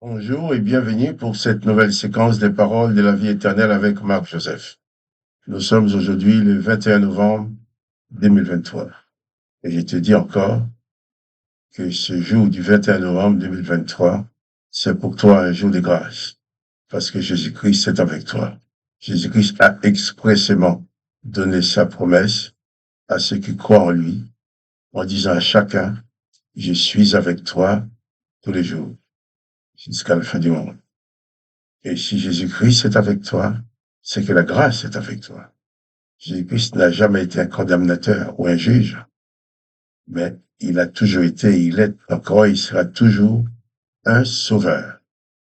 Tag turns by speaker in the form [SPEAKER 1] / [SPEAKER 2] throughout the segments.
[SPEAKER 1] Bonjour et bienvenue pour cette nouvelle séquence des paroles de la vie éternelle avec Marc Joseph. Nous sommes aujourd'hui le 21 novembre 2023. Et je te dis encore que ce jour du 21 novembre 2023, c'est pour toi un jour de grâce. Parce que Jésus-Christ est avec toi. Jésus-Christ a expressément donné sa promesse à ceux qui croient en lui, en disant à chacun, je suis avec toi tous les jours, jusqu'à la fin du monde. Et si Jésus-Christ est avec toi, c'est que la grâce est avec toi. Jésus-Christ n'a jamais été un condamnateur ou un juge, mais il a toujours été, il est encore, il sera toujours un sauveur.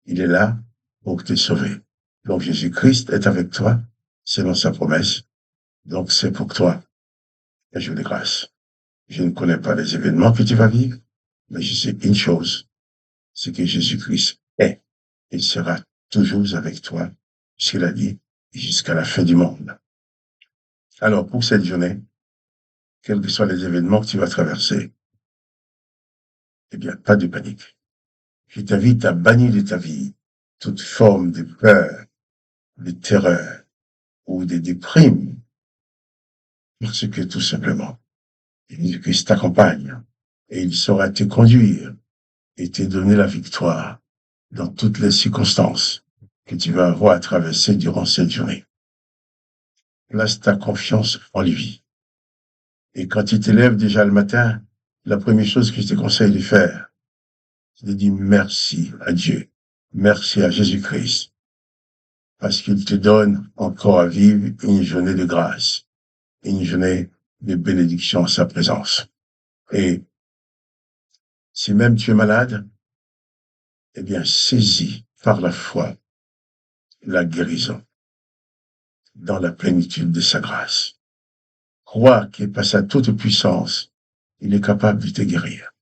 [SPEAKER 1] Il est là pour te sauver. Donc Jésus-Christ est avec toi, selon sa promesse. Donc c'est pour toi un jour de grâce. Je ne connais pas les événements que tu vas vivre, mais je sais une chose, c'est que Jésus-Christ est. Il sera toujours avec toi, puisqu'il a dit, jusqu'à la fin du monde. Alors, pour cette journée, quels que soient les événements que tu vas traverser, eh bien, pas de panique. Je t'invite à bannir de ta vie toute forme de peur, de terreur ou de déprime, parce que tout simplement, Jésus-Christ t'accompagne et il saura te conduire et te donner la victoire dans toutes les circonstances que tu vas avoir à traverser durant cette journée. Place ta confiance en lui. Et quand tu t'élèves déjà le matin, la première chose que je te conseille de faire, c'est de dire merci à Dieu, merci à Jésus-Christ, parce qu'il te donne encore à vivre une journée de grâce, une journée de bénédiction en sa présence. Et si même tu es malade, eh bien, saisis par la foi la guérison dans la plénitude de sa grâce. Crois qu'il par sa toute puissance, il est capable de te guérir.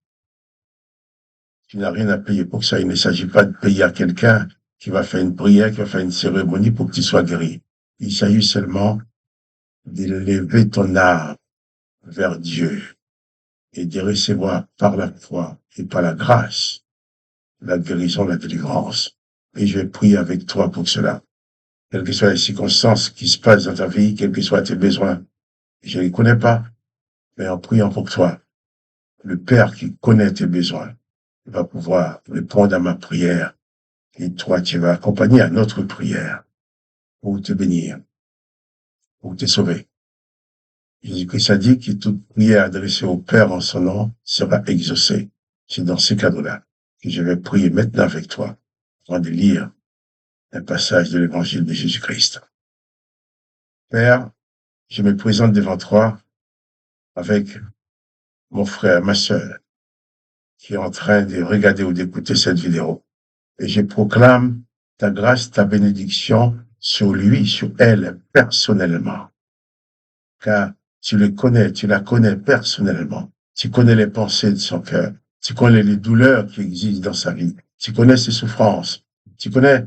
[SPEAKER 1] Tu n'as rien à payer pour ça. Il ne s'agit pas de payer à quelqu'un qui va faire une prière, qui va faire une cérémonie pour que tu sois guéri. Il s'agit seulement d'élever ton âme vers Dieu et de recevoir par la foi et par la grâce la guérison, la délivrance. Et je vais prier avec toi pour cela. Quelles que soient les circonstances qui se passent dans ta vie, quels que soient tes besoins, je ne les connais pas, mais en priant pour toi, le Père qui connaît tes besoins va pouvoir répondre à ma prière et toi, tu vas accompagner à notre prière pour te bénir, pour te sauver. Jésus-Christ a dit que toute prière adressée au Père en son nom sera exaucée. C'est dans ce cadre-là que je vais prier maintenant avec toi avant de lire un passage de l'évangile de Jésus-Christ. Père, je me présente devant toi avec mon frère, ma sœur, qui est en train de regarder ou d'écouter cette vidéo. Et je proclame ta grâce, ta bénédiction sur lui, sur elle, personnellement. Car tu le connais, tu la connais personnellement. Tu connais les pensées de son cœur. Tu connais les douleurs qui existent dans sa vie. Tu connais ses souffrances. Tu connais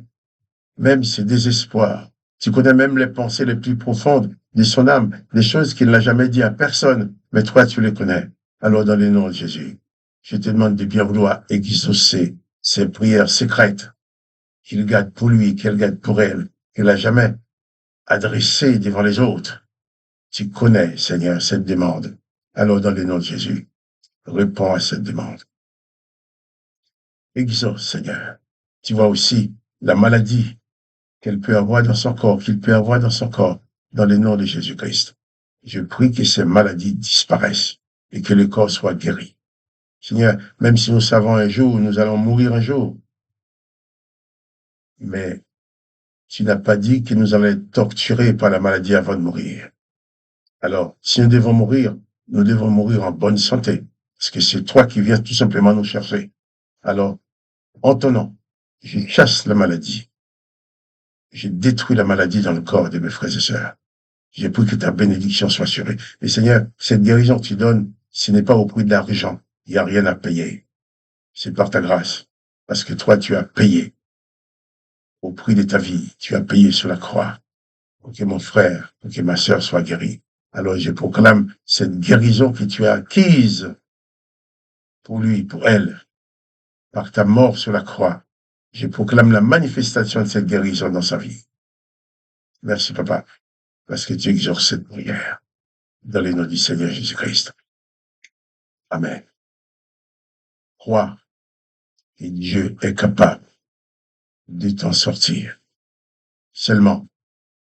[SPEAKER 1] même ses désespoirs. Tu connais même les pensées les plus profondes de son âme, des choses qu'il n'a jamais dit à personne. Mais toi, tu les connais. Alors, dans le nom de Jésus, je te demande de bien vouloir exaucer ces prières secrètes qu'il garde pour lui, qu'elle garde pour elle, qu'elle n'a jamais adressées devant les autres. Tu connais, Seigneur, cette demande. Alors, dans le nom de Jésus, réponds à cette demande. Exauce, Seigneur. Tu vois aussi la maladie qu'elle peut avoir dans son corps, qu'il peut avoir dans son corps, dans le nom de Jésus-Christ. Je prie que ces maladies disparaissent et que le corps soit guéri. Seigneur, même si nous savons un jour, nous allons mourir un jour, mais tu n'as pas dit que nous allons être torturés par la maladie avant de mourir. Alors, si nous devons mourir en bonne santé, parce que c'est toi qui viens tout simplement nous chercher. Alors, en ton nom, je chasse la maladie. Je détruis la maladie dans le corps de mes frères et sœurs. J'ai pris que ta bénédiction soit sur eux. Et Seigneur, cette guérison que tu donnes, ce n'est pas au prix de l'argent. Il n'y a rien à payer. C'est par ta grâce. Parce que toi, tu as payé au prix de ta vie. Tu as payé sur la croix pour que mon frère, pour que ma sœur soit guérie. Alors je proclame cette guérison que tu as acquise pour lui, pour elle, par ta mort sur la croix. Je proclame la manifestation de cette guérison dans sa vie. Merci, Papa, parce que tu exauces cette prière dans le nom du Seigneur Jésus-Christ. Amen. Crois que Dieu est capable de t'en sortir. Seulement,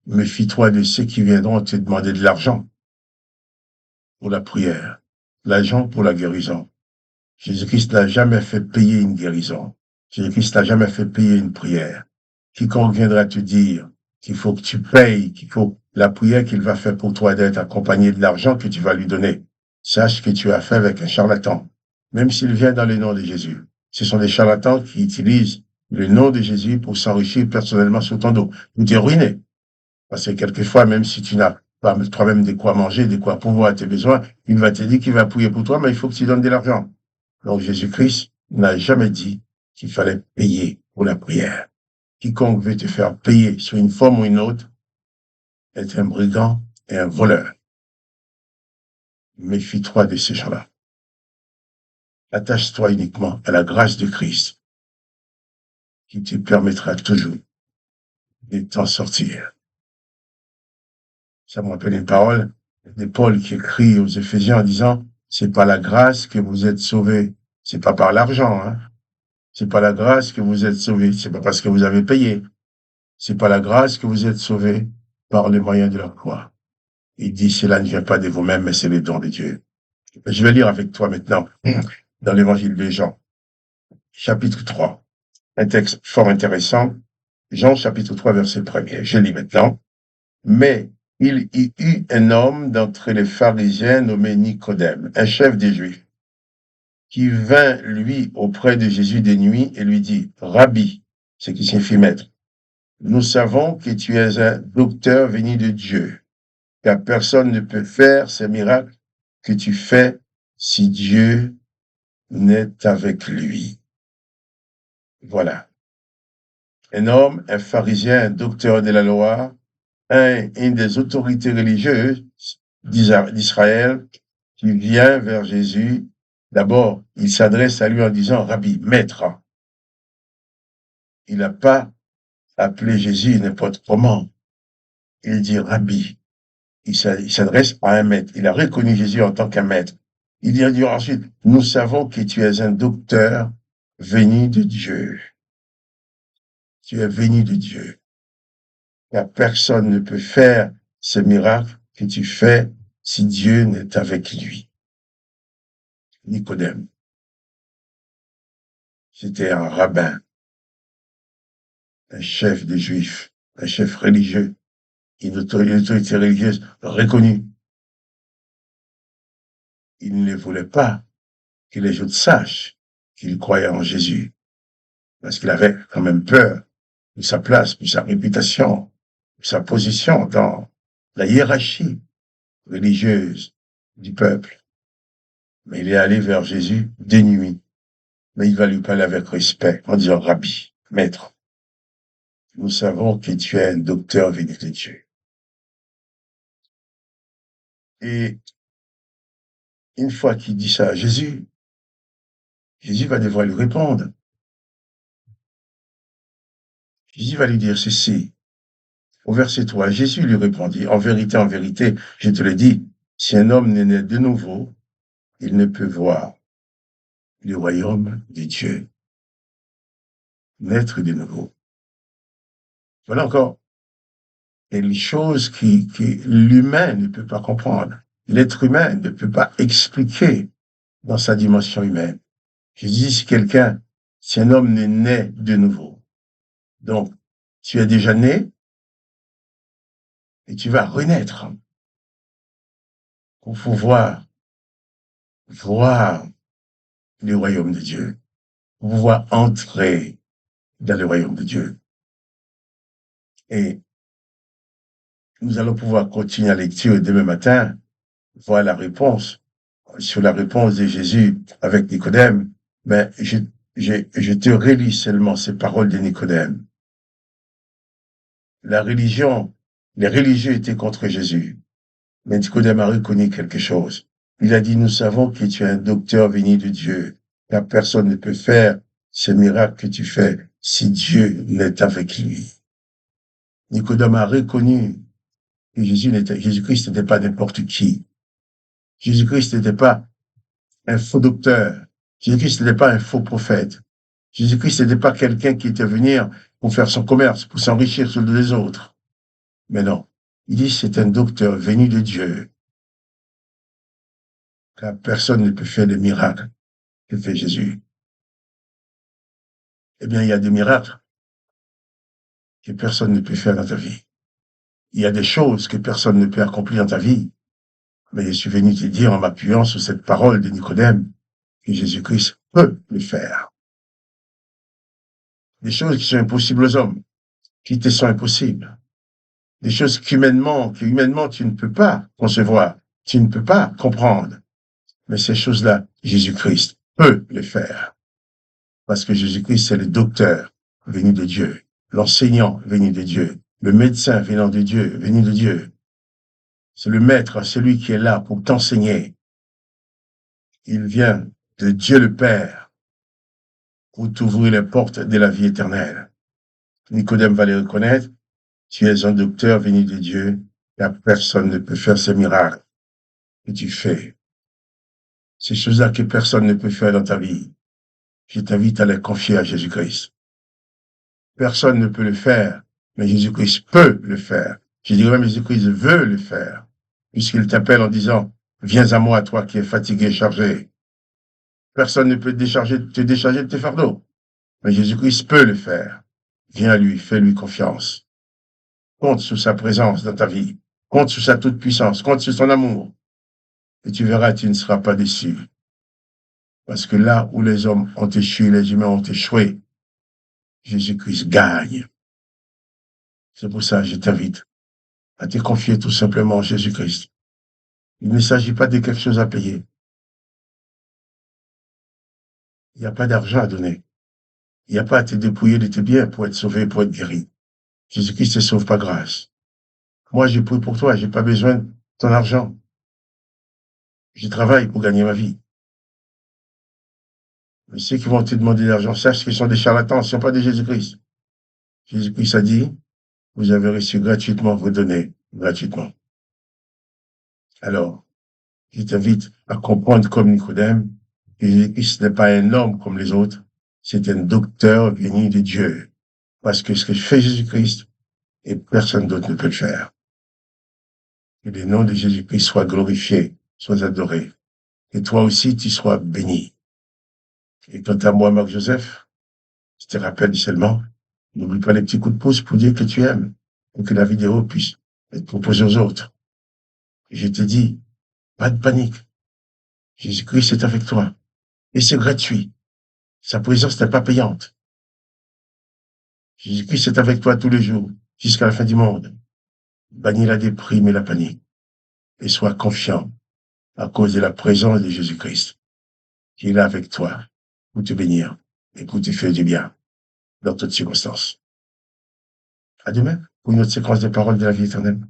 [SPEAKER 1] méfie-toi de ceux qui viendront te demander de l'argent pour la prière, l'argent pour la guérison. Jésus-Christ n'a jamais fait payer une guérison. Jésus-Christ n'a jamais fait payer une prière. Quiconque viendra te dire qu'il faut que tu payes, qu'il faut la prière qu'il va faire pour toi d'être accompagné de l'argent que tu vas lui donner, sache que tu as fait avec un charlatan, même s'il vient dans le nom de Jésus. Ce sont des charlatans qui utilisent le nom de Jésus pour s'enrichir personnellement sur ton dos. Vous t'es ruiné. Parce que quelquefois, même si tu n'as pas toi-même de quoi manger, de quoi pourvoir à tes besoins, il va te dire qu'il va prier pour toi, mais il faut que tu donnes de l'argent. Donc Jésus-Christ n'a jamais dit qu'il fallait payer pour la prière. Quiconque veut te faire payer sous une forme ou une autre est un brigand et un voleur. Méfie-toi de ces gens-là. Attache-toi uniquement à la grâce de Christ qui te permettra toujours de t'en sortir. Ça me rappelle une parole de Paul qui écrit aux Éphésiens en disant « C'est par la grâce que vous êtes sauvés. C'est pas par l'argent, hein. C'est pas la grâce que vous êtes sauvés. C'est pas parce que vous avez payé. C'est par la grâce que vous êtes sauvés par le moyen de la croix. » Il dit « Cela ne vient pas de vous-même, mais c'est le don de Dieu. » Je vais lire avec toi maintenant dans l'évangile de Jean, chapitre 3. Un texte fort intéressant. Jean, chapitre 3, verset 1er. Je lis maintenant. Mais il y eut un homme d'entre les pharisiens nommé Nicodème, un chef des Juifs, qui vint, lui, auprès de Jésus de nuit et lui dit, « Rabbi », ce qui signifie maître, « nous savons que tu es un docteur venu de Dieu, car personne ne peut faire ces miracles que tu fais si Dieu n'est avec lui. » Voilà. Un homme, un pharisien, un docteur de la loi, une des autorités religieuses d'Israël qui vient vers Jésus. D'abord, il s'adresse à lui en disant « Rabbi, maître ». Il n'a pas appelé Jésus n'importe comment. Il dit « Rabbi ». Il s'adresse à un maître. Il a reconnu Jésus en tant qu'un maître. Il dit ensuite « Nous savons que tu es un docteur venu de Dieu. Tu es venu de Dieu. Car personne ne peut faire ce miracle que tu fais si Dieu n'est avec lui. » Nicodème. C'était un rabbin, un chef des Juifs, un chef religieux, une autorité religieuse reconnue. Il ne voulait pas que les autres sachent qu'il croyait en Jésus, parce qu'il avait quand même peur de sa place, de sa réputation, de sa position dans la hiérarchie religieuse du peuple. Mais il est allé vers Jésus de nuit. Mais il va lui parler avec respect, en disant « Rabbi, maître, nous savons que tu es un docteur venu de Dieu. » Et une fois qu'il dit ça à Jésus, Jésus va devoir lui répondre. Jésus va lui dire ceci. Au verset 3, Jésus lui répondit, « En vérité, je te le dis, si un homme n'est né de nouveau, il ne peut voir le royaume de Dieu. » Naître de nouveau. Voilà encore les choses que l'humain ne peut pas comprendre. L'être humain ne peut pas expliquer dans sa dimension humaine. Je dis si un homme n'est né de nouveau, donc tu es déjà né et tu vas renaître pour pouvoir voir le royaume de Dieu, pour pouvoir entrer dans le royaume de Dieu. Et nous allons pouvoir continuer la lecture demain matin, voir la réponse, sur la réponse de Jésus avec Nicodème. Mais je te relis seulement ces paroles de Nicodème. La religion, les religieux étaient contre Jésus. Mais Nicodème a reconnu quelque chose. Il a dit, nous savons que tu es un docteur venu de Dieu, car personne ne peut faire ces miracles que tu fais si Dieu n'est avec lui. Nicodème a reconnu que Jésus-Christ n'était pas n'importe qui. Jésus-Christ n'était pas un faux docteur. Jésus-Christ n'était pas un faux prophète. Jésus-Christ n'était pas quelqu'un qui était venu pour faire son commerce, pour s'enrichir sur les autres. Mais non. Il dit c'est un docteur venu de Dieu. Car personne ne peut faire les miracles que fait Jésus. Eh bien, il y a des miracles que personne ne peut faire dans ta vie. Il y a des choses que personne ne peut accomplir dans ta vie. Mais je suis venu te dire en m'appuyant sur cette parole de Nicodème que Jésus-Christ peut le faire. Des choses qui sont impossibles aux hommes, qui te sont impossibles. Des choses qu'humainement tu ne peux pas concevoir, tu ne peux pas comprendre. Mais ces choses-là, Jésus-Christ peut les faire. Parce que Jésus-Christ, c'est le docteur venu de Dieu, l'enseignant venu de Dieu, le médecin venant de Dieu, venu de Dieu. C'est le maître, celui qui est là pour t'enseigner. Il vient de Dieu le Père pour t'ouvrir les portes de la vie éternelle. Nicodème va les reconnaître. Tu es un docteur venu de Dieu, car personne ne peut faire ces miracles que tu fais. Ces choses-là que personne ne peut faire dans ta vie. Je t'invite à les confier à Jésus-Christ. Personne ne peut le faire, mais Jésus-Christ peut le faire. Je dirais même Jésus-Christ veut le faire, puisqu'il t'appelle en disant, viens à moi, toi qui es fatigué et chargé. Personne ne peut te décharger de tes fardeaux, mais Jésus-Christ peut le faire. Viens à lui, fais-lui confiance. Compte sur sa présence dans ta vie. Compte sur sa toute-puissance. Compte sur son amour. Et tu verras, tu ne seras pas déçu. Parce que là où les hommes ont échoué, les humains ont échoué, Jésus-Christ gagne. C'est pour ça que je t'invite à te confier tout simplement à Jésus-Christ. Il ne s'agit pas de quelque chose à payer. Il n'y a pas d'argent à donner. Il n'y a pas à te dépouiller de tes biens pour être sauvé, pour être guéri. Jésus-Christ te sauve par grâce. Moi, je prie pour toi, j'ai pas besoin de ton argent. Je travaille pour gagner ma vie. Mais ceux qui vont te demander de l'argent, sache qu'ils sont des charlatans, ils ne sont pas de Jésus-Christ. Jésus-Christ a dit, vous avez reçu gratuitement, vous donnez gratuitement. Alors, je t'invite à comprendre comme Nicodème que Jésus-Christ n'est pas un homme comme les autres, c'est un docteur venu de Dieu. Parce que ce que fait Jésus-Christ, et personne d'autre ne peut le faire. Que le nom de Jésus-Christ soit glorifié, soit adoré. Et toi aussi, tu sois béni. Et quant à moi, Marc-Joseph, je te rappelle seulement, n'oublie pas les petits coups de pouce pour dire que tu aimes, pour que la vidéo puisse être proposée aux autres. Et je te dis, pas de panique. Jésus-Christ est avec toi. Et c'est gratuit. Sa présence n'est pas payante. Jésus-Christ est avec toi tous les jours, jusqu'à la fin du monde. Bannis la déprime et la panique. Et sois confiant à cause de la présence de Jésus-Christ, qui est là avec toi pour te bénir et pour te faire du bien dans toutes circonstances. À demain pour une autre séquence des paroles de la vie éternelle.